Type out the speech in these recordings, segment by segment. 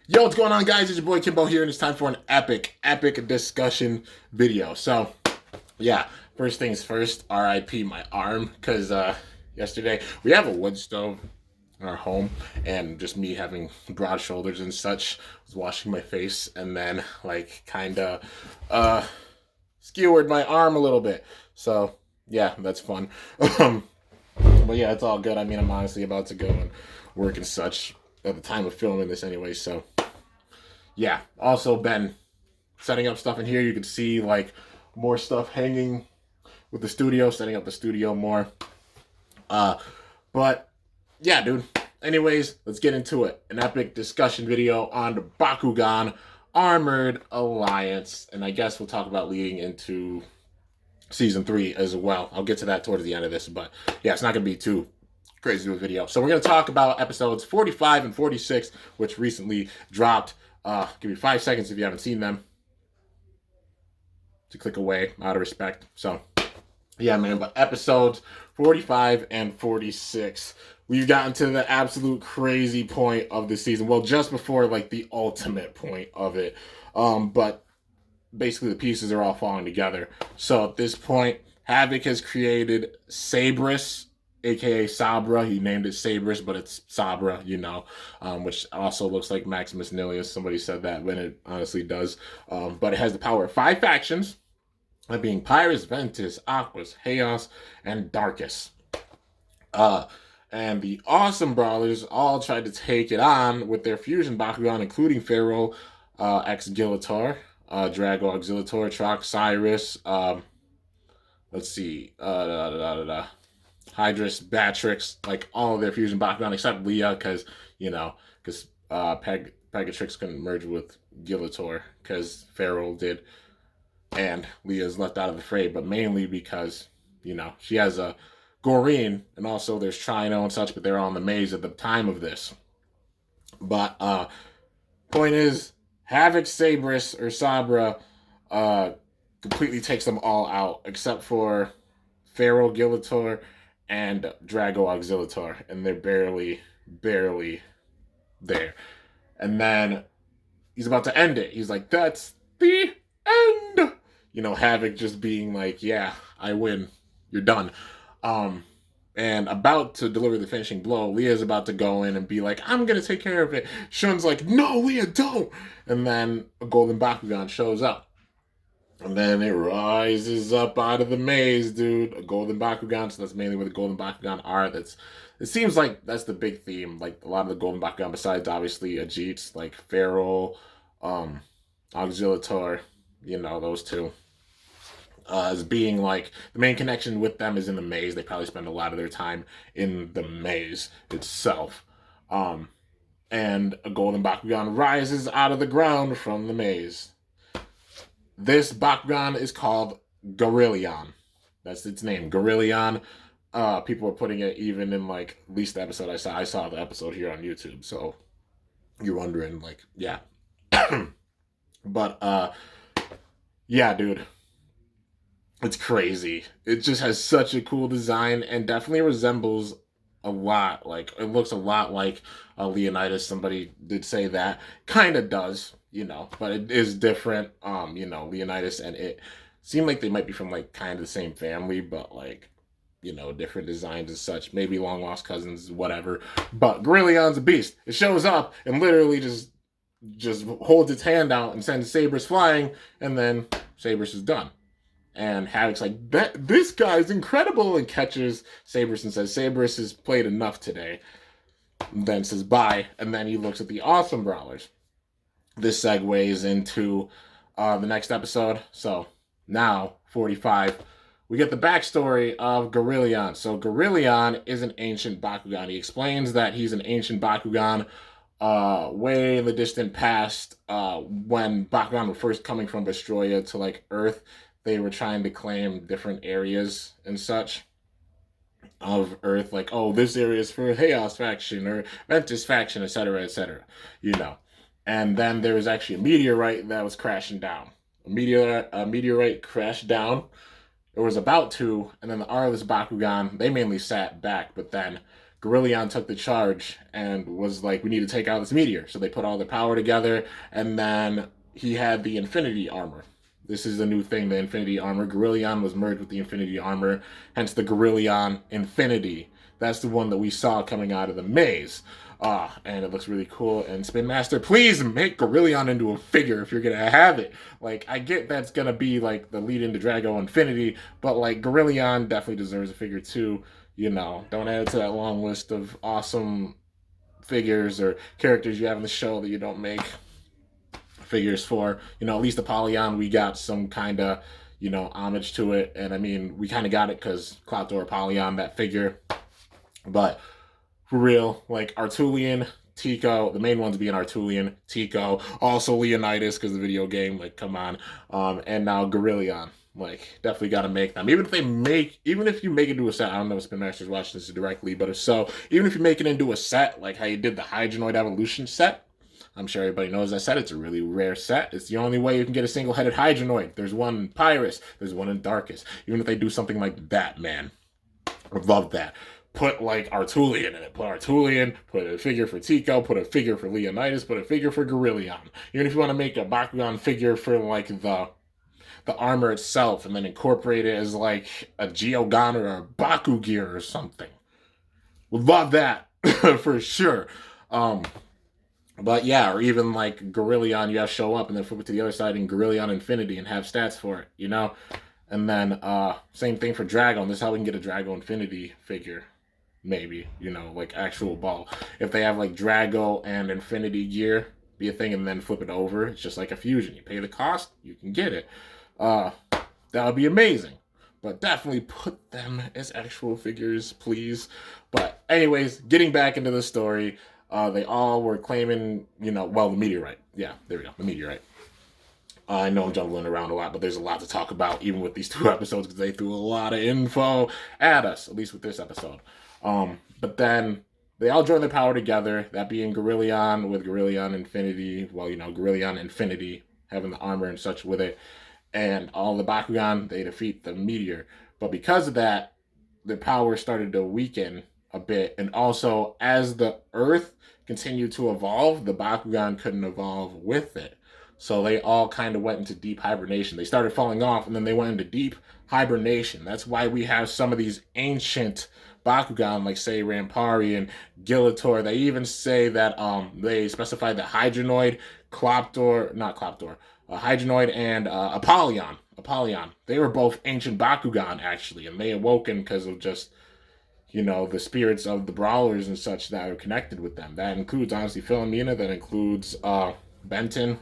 Yo, what's going on, guys? It's your boy Kimbo here, and it's time for an epic discussion video. So, yeah, first things first, RIP my arm, because yesterday we have a wood stove in our home, and just me having broad shoulders and such, was washing my face, and then, like, kind of skewered my arm a little bit. So, yeah, that's fun. But yeah, it's all good. I mean, I'm honestly about to go and work and such at the time of filming this anyway, so yeah. Also been setting up stuff in here. You can see like more stuff hanging with the studio, setting up the studio more. Uh but yeah, dude. Anyways, let's get into it. An epic discussion video on the Bakugan Armored Alliance. And I guess we'll talk about leading into season 3 as well. I'll get to that towards the end of this, but yeah, it's not gonna be too crazy of a video. So we're gonna talk about episodes 45 and 46, which recently dropped. Give me 5 seconds if you haven't seen them to click away out of respect. So yeah, man, but episodes 45 and 46, we've gotten to the absolute crazy point of the season. Well, just before like the ultimate point of it. But basically the pieces are all falling together. So at this point, Havoc has created Sabris, aka Sabra. He named it Sabris, but it's Sabra, which also looks like Maximus Nilius. Somebody said that, when it honestly does. But it has the power of 5 factions, that being Pyrus, Ventus, Aquas, Chaos, and Darkus. And the Awesome Brawlers all tried to take it on with their fusion Bakugan, including Pharaoh, X Gillator, Drago Auxiliator, Trox, Cyrus, let's see, Hydrus, Batrix, like all of their fusion Bakugan except Leah, because Pegatrix couldn't merge with Gillator because Pharaoh did, and Leah's left out of the fray, but mainly because, she has a Goreen, and also there's Trino and such, but they're on the maze at the time of this. But point is, Havoc Sabris or Sabra completely takes them all out, except for Pharaoh Gillator and Drago Auxiliator, and they're barely there. And then he's about to end it. He's like, that's the end. Havoc just being like, yeah, I win. You're done. And about to deliver the finishing blow, Leah's about to go in and be like, I'm going to take care of it. Shun's like, no, Leah, don't. And then a golden Bakugan shows up. And then it rises up out of the maze, dude. A golden Bakugan, so that's mainly where the golden Bakugan are. It seems like that's the big theme. Like, a lot of the golden Bakugan, besides, obviously, Ajits, like Pharaoh, Auxiliator, those two. As being like the main connection with them is in the maze. They probably spend a lot of their time in the maze itself. And a golden Bakugan rises out of the ground from the maze. This Bakugan is called Guerilla. That's its name, Guerilla. People are putting it even in like at least the episode I saw. I saw the episode here on YouTube, so you're wondering, like, yeah. But yeah, dude. It's crazy. It just has such a cool design and definitely resembles a lot. Like, it looks a lot like Leonidas. Somebody did say that. Kind of does, but it is different. Leonidas and it seem like they might be from like kind of the same family, but like, different designs and such. Maybe long lost cousins, whatever. But Gorillion's a beast. It shows up and literally just holds its hand out and sends Sabris flying, and then Sabris is done. And Havoc's like, this guy's incredible, and catches Sabris and says, Sabris has played enough today. And then says bye, and then he looks at the Awesome Brawlers. This segues into the next episode. So now, 45, we get the backstory of Guerilla. So Guerilla is an ancient Bakugan. He explains that he's an ancient Bakugan way in the distant past, when Bakugan were first coming from Vestroia to like Earth. They were trying to claim different areas and such of Earth, like, oh, this area is for Chaos faction or Ventus faction, etc., etc. And then there was actually a meteorite that was crashing down. A meteorite crashed down. It was about to, and then the Arliss Bakugan, they mainly sat back, but then Guerilla took the charge and was like, we need to take out this meteor. So they put all their power together, and then he had the Infinity Armor. This is a new thing, the Infinity Armor. Guerilla was merged with the Infinity Armor, hence the Guerilla Infinity. That's the one that we saw coming out of the maze. And it looks really cool. And Spin Master, please make Guerilla into a figure if you're gonna have it. Like, I get that's gonna be like the lead into Drago Infinity, but like Guerilla definitely deserves a figure too. You know, don't add it to that long list of awesome figures or characters you have in the show that you don't make figures for. You know, at least Apollyon, we got some kind of, you know, homage to it. And I mean, we kind of got it because Cloudor Apollyon, that figure. But for real, like Artulian, Tico, the main ones being Artulian, Tico, also Leonidas because the video game, like, come on. And now Guerilla. Like, definitely got to make them. Even if you make it into a set, I don't know if Spin Master's watching this directly, but if so, even if you make it into a set, like how you did the Hydronoid Evolution set, I'm sure everybody knows that set. It's a really rare set. It's the only way you can get a single-headed Hydronoid. There's one in Pyrus. There's one in Darkest. Even if they do something like that, man, I would love that. Put like Artulian in it. Put Artulian, put a figure for Tico, put a figure for Leonidas, put a figure for Guerilla. Even if you want to make a Bakugan figure for like the armor itself and then incorporate it as like a Geogan or a Baku gear or something. Would love that for sure. But yeah, or even like Guerilla, you have to show up and then flip it to the other side in Guerilla Infinity and have stats for it, you know? And then same thing for Dragon. This is how we can get a Drago Infinity figure. Maybe, you know, like actual ball. If they have like Drago and Infinity gear be a thing and then flip it over, it's just like a fusion. You pay the cost, you can get it. That would be amazing. But definitely put them as actual figures, please. But anyways, getting back into the story, they all were claiming, you know, well, the meteorite. Yeah, there we go, the meteorite. I know I'm jumbling around a lot, but there's a lot to talk about, even with these 2 episodes, because they threw a lot of info at us, at least with this episode. But then they all joined their power together, that being Guerilla with Guerilla Infinity, well, you know, Guerilla Infinity, having the armor and such with it, and all the Bakugan, they defeat the meteor. But because of that, their power started to weaken a bit, and also, as the Earth continued to evolve, the Bakugan couldn't evolve with it. So they all kind of went into deep hibernation. They started falling off, and then they went into deep hibernation. That's why we have some of these ancient Bakugan, like, say, Rampari and Gillator. They even say that they specified that Hydronoid, Hydronoid and Apollyon, they were both ancient Bakugan, actually, and they awoken because of just, you know, the spirits of the brawlers and such that are connected with them. That includes, honestly, Philomena, that includes Benton,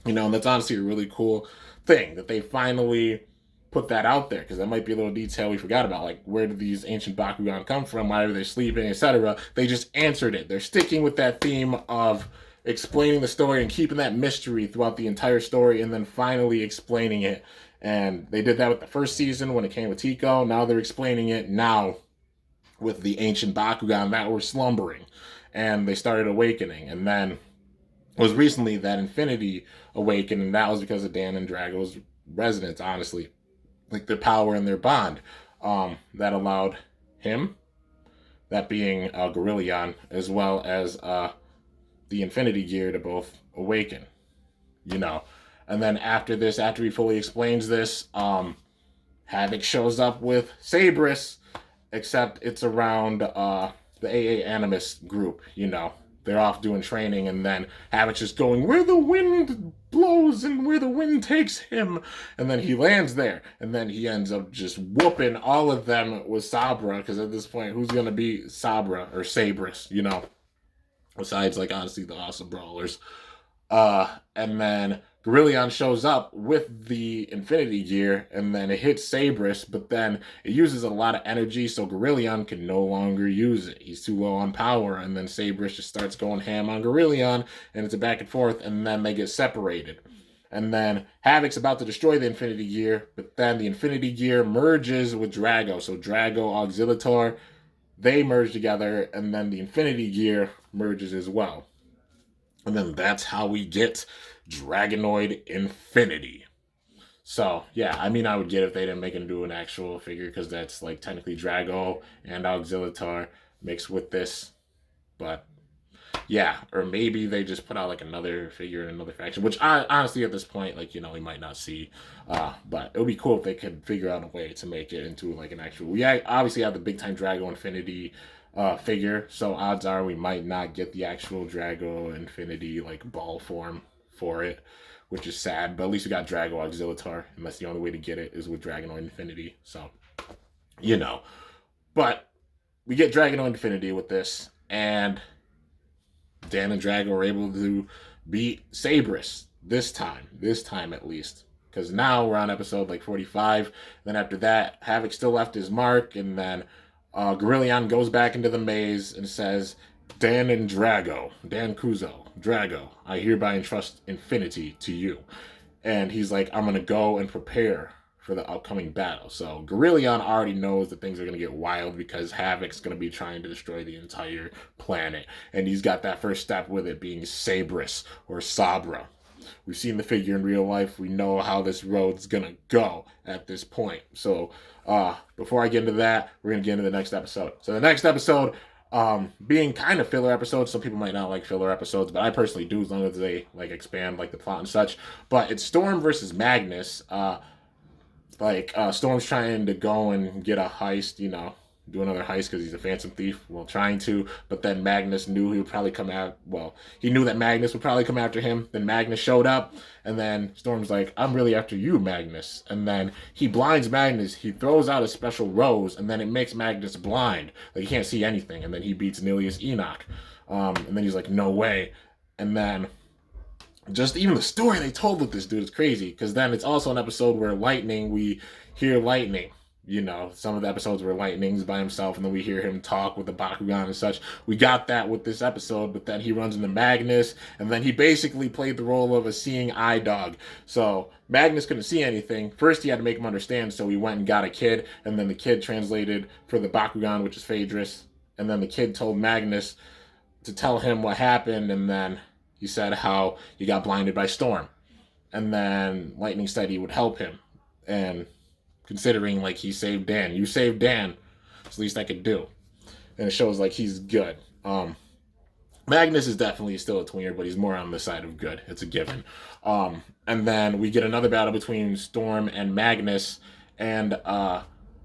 you know, and that's honestly a really cool thing that they finally put that out there, because that might be a little detail we forgot about, like, where did these ancient Bakugan come from, why are they sleeping, etc. They just answered it. They're sticking with that theme of explaining the story and keeping that mystery throughout the entire story, and then finally explaining it. And they did that with the first season when it came with Tico. Now they're explaining it now with the ancient Bakugan that were slumbering, and they started awakening. And then it was recently that Infinity awakened, and that was because of Dan and Drago's resonance, honestly, like their power and their bond, that allowed him, that being Guerilla, as well as the Infinity Gear, to both awaken, you know. And then after this, after he fully explains this, Havoc shows up with Sabris, except it's around the AA Animus group, you know. They're off doing training, and then Havoc's just going where the wind blows and where the wind takes him. And then he lands there, and then he ends up just whooping all of them with Sabra, because at this point, who's going to be Sabra or Sabris, you know? Besides, like, honestly, the awesome brawlers. And then Guerilla shows up with the Infinity Gear, and then it hits Sabris, but then it uses a lot of energy, so Guerilla can no longer use it. He's too low on power, and then Sabris just starts going ham on Guerilla, and it's a back and forth, and then they get separated. And then Havoc's about to destroy the Infinity Gear, but then the Infinity Gear merges with Drago. So Drago, Auxiliator, they merge together, and then the Infinity Gear merges as well. And then that's how we get Dragonoid Infinity. So, yeah, I mean, I would get if they didn't make him do an actual figure, because that's, like, technically Drago and Auxiliator mixed with this. But yeah, or maybe they just put out like another figure in another faction, which I honestly at this point, like, we might not see. But it would be cool if they could figure out a way to make it into like an actual. We obviously have the big time Drago Infinity figure, so odds are we might not get the actual Drago Infinity like ball form for it, which is sad. But at least we got Drago Auxiliator, and that's the only way to get it is with Dragonoid Infinity. So, but we get Dragonoid Infinity with this, and Dan and Drago are able to beat Sabrus this time at least. Because now we're on episode like 45. Then after that, Havoc still left his mark, and then Guerilla goes back into the maze and says, Dan Kuzo, Drago, I hereby entrust Infinity to you. And he's like, I'm going to go and prepare for the upcoming battle. So Guerilla already knows that things are going to get wild because Havoc's going to be trying to destroy the entire planet. And he's got that first step with it being Sabrus or Sabra. We've seen the figure in real life. We know how this road's going to go at this point. So before I get into that, we're going to get into the next episode. So the next episode, being kind of filler episodes. Some people might not like filler episodes, but I personally do, as long as they like expand like the plot and such. But it's Storm versus Magnus. Storm's trying to go and get a heist, do another heist because he's a phantom thief. Well, trying to, but then Magnus knew he would probably come out. Well, he knew that Magnus would probably come after him. Then Magnus showed up, and then Storm's like, I'm really after you, Magnus. And then he blinds Magnus. He throws out a special rose, and then it makes Magnus blind. Like, he can't see anything. And then he beats Nilius Enoch. And then he's like, no way. And then just even the story they told with this dude is crazy, because then it's also an episode where we hear Lightning. Some of the episodes where Lightning's by himself, and then we hear him talk with the Bakugan and such. We got that with this episode, but then he runs into Magnus, and then he basically played the role of a seeing eye dog. So Magnus couldn't see anything. First, he had to make him understand, so he went and got a kid, and then the kid translated for the Bakugan, which is Phaedrus, and then the kid told Magnus to tell him what happened, and then he said how he got blinded by Storm. And then Lightning said he would help him, and considering like he saved Dan. You saved Dan. It's the least I could do. And it shows like he's good. Magnus is definitely still a tweener, but he's more on the side of good. It's a given. And then we get another battle between Storm and Magnus. And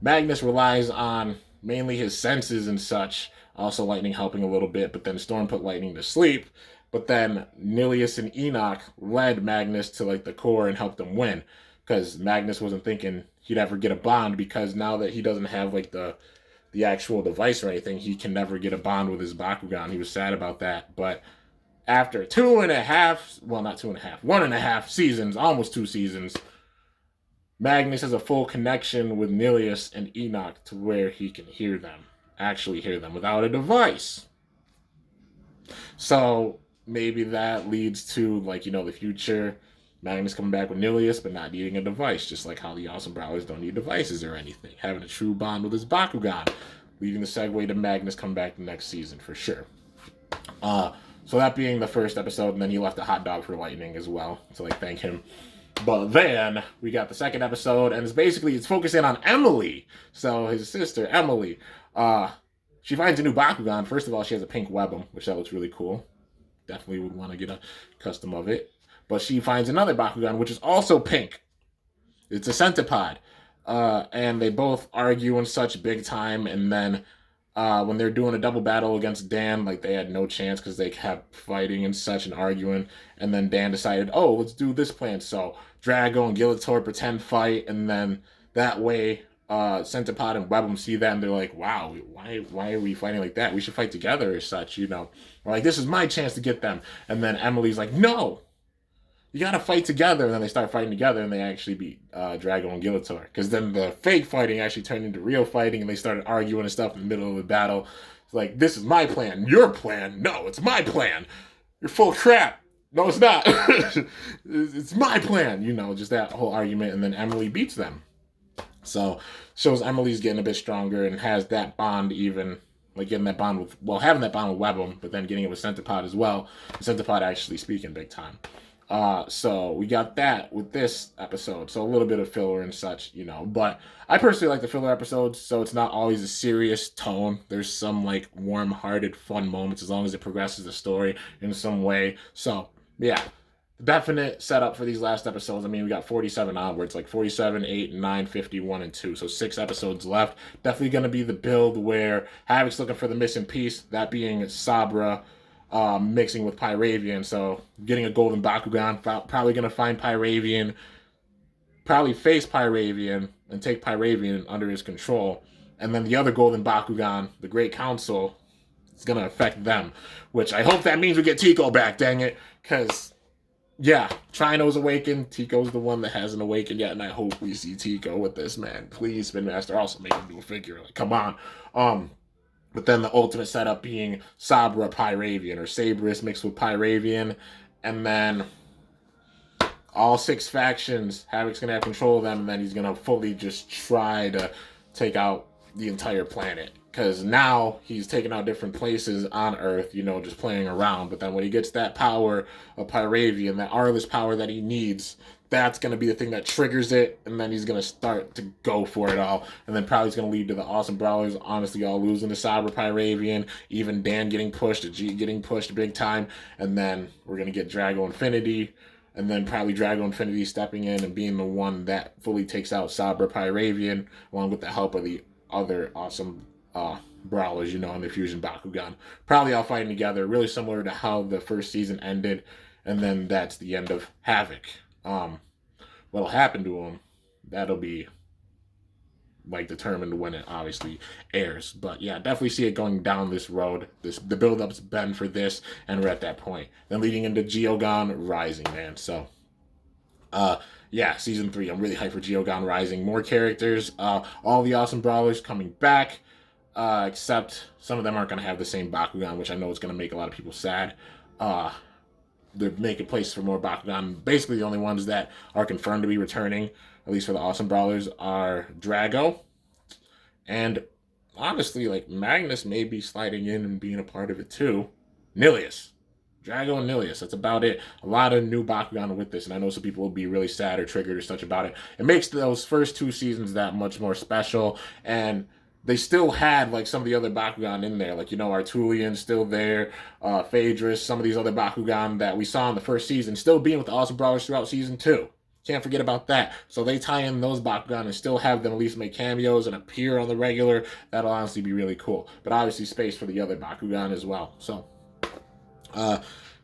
Magnus relies on mainly his senses and such. Also Lightning helping a little bit, but then Storm put Lightning to sleep. But then Nilius and Enoch led Magnus to like the core and helped him win. Because Magnus wasn't thinking he'd ever get a bond, because now that he doesn't have like the actual device or anything, he can never get a bond with his Bakugan. He was sad about that. But after 1.5 seasons, almost 2 seasons, Magnus has a full connection with Nilius and Enoch to where he can actually hear them without a device. So maybe that leads to the future. Magnus coming back with Nilius, but not needing a device, just like how the Awesome Brawlers don't need devices or anything. Having a true bond with his Bakugan, leading the segue to Magnus coming back the next season for sure. So that being the first episode, and then he left a hot dog for Lightning as well to thank him. But then we got the second episode, and it's focusing on Emily. So his sister Emily, she finds a new Bakugan. First of all, she has a pink Webum, which that looks really cool. Definitely would want to get a custom of it. But she finds another Bakugan, which is also pink. It's a Centipod. And they both argue and such big time. And then when they're doing a double battle against Dan, they had no chance because they kept fighting and such and arguing. And then Dan decided, let's do this plan. So Drago and Gilitor pretend fight. And then that way Centipod and Webum see that. And they're like, wow, why are we fighting like that? We should fight together or such, Or this is my chance to get them. And then Emily's like, no. You gotta fight together, and then they start fighting together, and they actually beat Drago and Gilitor. Because then the fake fighting actually turned into real fighting, and they started arguing and stuff in the middle of the battle. It's like, this is my plan. Your plan? No, it's my plan. You're full of crap. No, it's not. It's my plan. Just that whole argument, and then Emily beats them. So, shows Emily's getting a bit stronger and has that bond even, having that bond with Webum, but then getting it with Centipod as well. Centipod actually speaking big time. So we got that with this episode. So a little bit of filler and such, But I personally like the filler episodes, so it's not always a serious tone. There's some like warm-hearted, fun moments as long as it progresses the story in some way. So yeah, definite setup for these last episodes. I mean, we got 47 onwards, like 47, 8, 9, 51, and 2. So 6 episodes left. Definitely going to be the build where Havoc's looking for the missing piece, that being Sabra mixing with Pyravian. So getting a golden Bakugan, probably going to find Pyravian, probably face Pyravian, and take Pyravian under his control. And then the other golden Bakugan, the Great Council, is going to affect them. Which I hope that means we get Tico back, dang it. Because... yeah, Trino's awakened. Tico's the one that hasn't awakened yet, and I hope we see Tico with this, man. Please, Spin Master, also make him do a figure. Like, come on. But then the ultimate setup being Sabra Pyravian, or Sabris mixed with Pyravian, and then all 6 factions, Havoc's gonna have control of them, and then he's gonna fully just try to take out the entire planet. Because now he's taking out different places on Earth, just playing around. But then when he gets that power of Pyravian, that Arliss power that he needs, that's going to be the thing that triggers it. And then he's going to start to go for it all. And then probably it's going to lead to the Awesome Brawlers honestly all losing to Sabra Pyravian. Even Dan getting pushed, G getting pushed big time. And then we're going to get Drago Infinity. And then probably Drago Infinity stepping in and being the one that fully takes out Sabra Pyravian, along with the help of the other awesome brawlers, and the Fusion Bakugan. Probably all fighting together, really similar to how the first season ended, and then that's the end of Havoc. What'll happen to him, that'll be like determined when it obviously airs. But yeah, definitely see it going down this road. The build-up's been for this, and we're at that point. Then leading into Geogon Rising, man. So yeah, season 3. I'm really hyped for Geogon Rising. More characters, all the awesome brawlers coming back. Except some of them aren't going to have the same Bakugan, which I know is going to make a lot of people sad. They're making place for more Bakugan. Basically, the only ones that are confirmed to be returning, at least for the Awesome Brawlers, are Drago. And honestly, like, Magnus may be sliding in and being a part of it too. Nilius. Drago and Nilius. That's about it. A lot of new Bakugan with this, and I know some people will be really sad or triggered or such about it. It makes those first 2 seasons that much more special, and they still had, like, some of the other Bakugan in there. Like, Artulian's still there, Phaedrus, some of these other Bakugan that we saw in the first season still being with the Awesome Brawlers throughout season 2. Can't forget about that. So they tie in those Bakugan and still have them at least make cameos and appear on the regular. That'll honestly be really cool. But obviously space for the other Bakugan as well. So,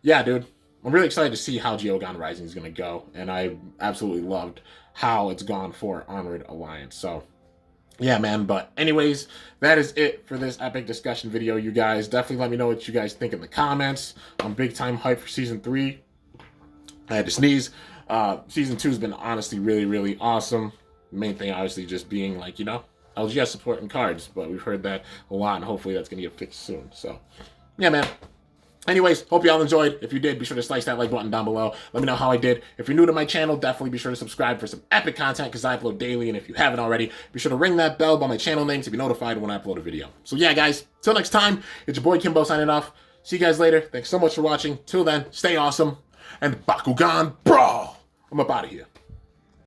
yeah, dude. I'm really excited to see how Geogon Rising is going to go. And I absolutely loved how it's gone for Armored Alliance. So, yeah, man, but anyways, that is it for this epic discussion video, you guys. Definitely let me know what you guys think in the comments. I'm big time hyped for season 3. I had to sneeze. Season 2 has been honestly really, really awesome. The main thing, obviously, just being like, LGS support and cards, but we've heard that a lot, and hopefully that's going to get fixed soon. So, yeah, man. Anyways, hope y'all enjoyed. If you did, be sure to slice that like button down below. Let me know how I did. If you're new to my channel, definitely be sure to subscribe for some epic content because I upload daily. And if you haven't already, be sure to ring that bell by my channel name to be notified when I upload a video. So yeah, guys, till next time, it's your boy Kimbo signing off. See you guys later. Thanks so much for watching. Till then, stay awesome. And Bakugan Brawl! I'm up out of here.